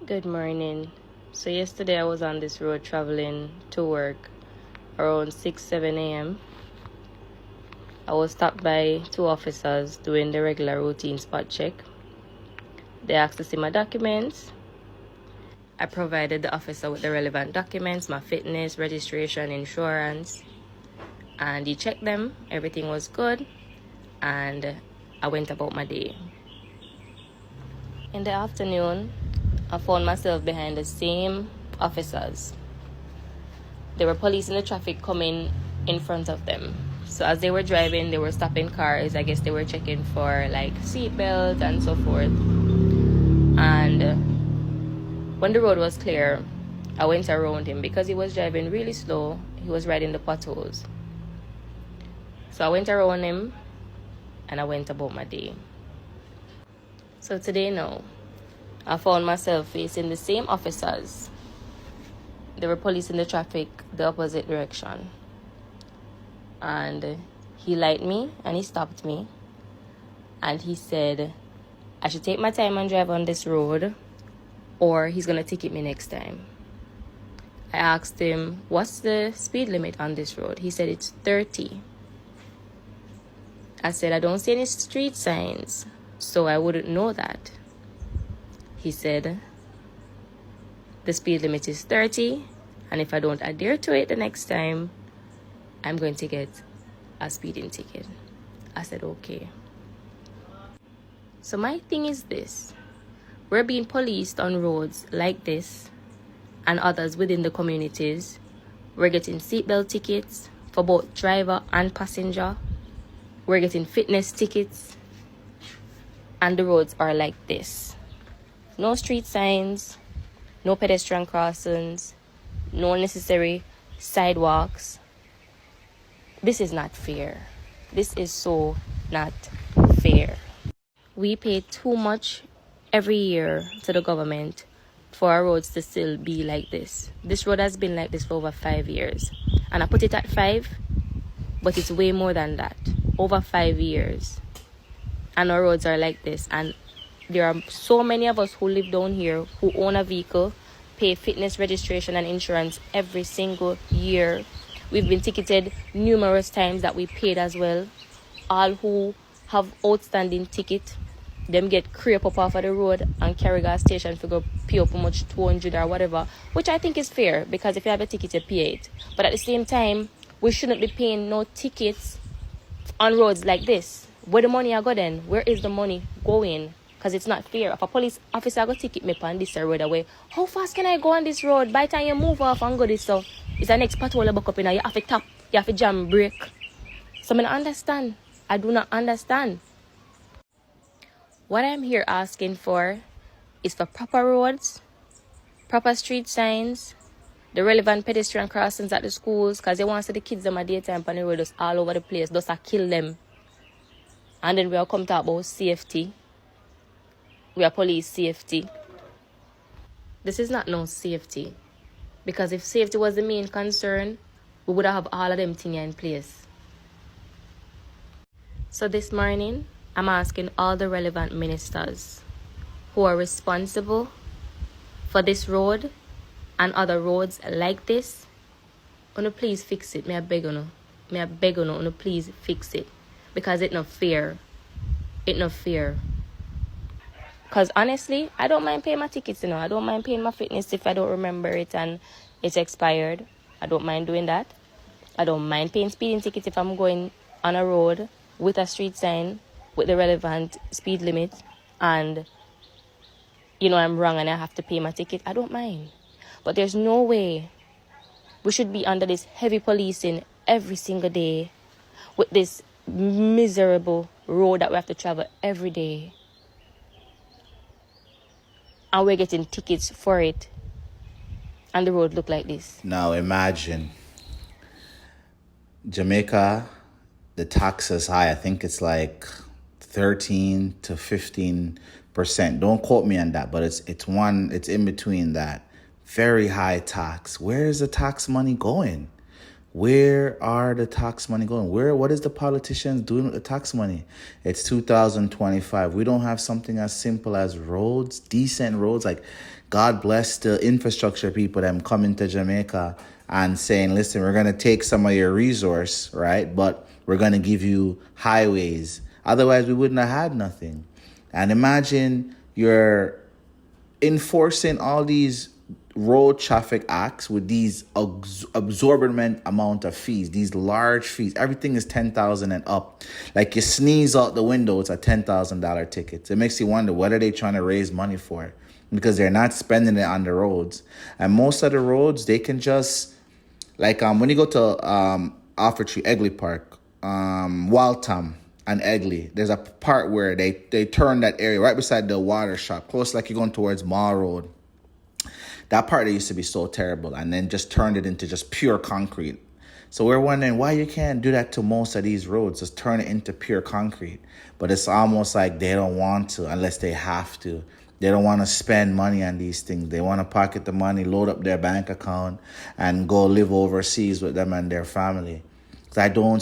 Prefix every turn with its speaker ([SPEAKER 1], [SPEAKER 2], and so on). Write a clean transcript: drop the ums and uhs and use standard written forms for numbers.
[SPEAKER 1] Good morning. So yesterday I was on this road traveling to work around 6-7 a.m. I was stopped by two officers doing the regular routine spot check. They asked to see my documents. I provided the officer with the relevant documents, my fitness, registration, insurance, and he checked them. Everything was good, and I went about my day. In the afternoon, I found myself behind the same officers. There were police in the traffic coming in front of them. So as they were driving, they were stopping cars. I guess they were checking for like seatbelts and so forth. And when the road was clear, I went around him because he was driving really slow. He was riding the potholes. So I went around him and I went about my day. So today now, I found myself facing the same officers. There were police in the traffic the opposite direction. And he liked me and he stopped me. And he said, I should take my time and drive on this road or he's going to ticket me next time. I asked him, what's the speed limit on this road? He said it's 30. I said, I don't see any street signs, so I wouldn't know that. He said, the speed limit is 30, and if I don't adhere to it the next time, I'm going to get a speeding ticket. I said, okay. So my thing is this. We're being policed on roads like this and others within the communities. We're getting seatbelt tickets for both driver and passenger. We're getting fitness tickets. And the roads are like this. No street signs, no pedestrian crossings, no necessary sidewalks. This is not fair. This is so not fair. We pay too much every year to the government for our roads to still be like this. This road has been like this for over 5 years. And I put it at 5, but it's way more than that. Over 5 years. And our roads are like this. And there are so many of us who live down here who own a vehicle, pay fitness registration and insurance every single year. We've been ticketed numerous times that we paid as well. All who have outstanding ticket, them get creep up off of the road and carry gas station for go pay up how much 200 or whatever, which I think is fair because if you have a ticket you pay it. But at the same time, we shouldn't be paying no tickets on roads like this. Where the money I go then? Where is the money going? Because it's not fair. If a police officer go ticket me on this road away, how fast can I go on this road? By the time you move off and go this so it's the next pothole you buck up in, you have to tap, you have to jam brake. So I don't understand. I do not understand. What I'm here asking for is for proper roads, proper street signs, the relevant pedestrian crossings at the schools, because they want to see the kids them at daytime on the road just all over the place, just to kill them. And then we'll come talk about safety. We are police safety. This is not no safety. Because if safety was the main concern, we would have all of them things in place. So this morning, I'm asking all the relevant ministers who are responsible for this road and other roads like this, wanna please fix it. May I beg you, wanna please fix it. Because it's not fair. It's not fair. Because honestly, I don't mind paying my tickets, I don't mind paying my fitness if I don't remember it and it's expired. I don't mind doing that. I don't mind paying speeding tickets if I'm going on a road with a street sign with the relevant speed limit and, I'm wrong and I have to pay my ticket. I don't mind. But there's no way we should be under this heavy policing every single day with this miserable road that we have to travel every day. And we're getting tickets for it. And the road look like this.
[SPEAKER 2] Now imagine Jamaica, the tax is high. I think it's like 13 to 15%. Don't quote me on that, but it's in between that. Very high tax. Where is the tax money going? Where are the tax money going? What is the politicians doing with the tax money? It's 2025. We don't have something as simple as roads, decent roads. Like, God bless the infrastructure people them coming to Jamaica and saying, listen, we're going to take some of your resource, right? But we're going to give you highways. Otherwise, we wouldn't have had nothing. And imagine you're enforcing all these road traffic acts with these absorbent amount of fees, these large fees. Everything is 10,000 and up. Like, you sneeze out the window, it's a $10,000 ticket. It makes you wonder, what are they trying to raise money for? Because they're not spending it on the roads. And most of the roads, they can just, like, when you go to Offertree, Egley Park, Waltham and Egley, there's a part where they turn that area right beside the water shop, close like you're going towards Mall Road. That part that used to be so terrible, and then just turned it into just pure concrete. So we're wondering why you can't do that to most of these roads, just turn it into pure concrete. But it's almost like they don't want to unless they have to. They don't want to spend money on these things. They want to pocket the money, load up their bank account, and go live overseas with them and their family. 'Cause I don't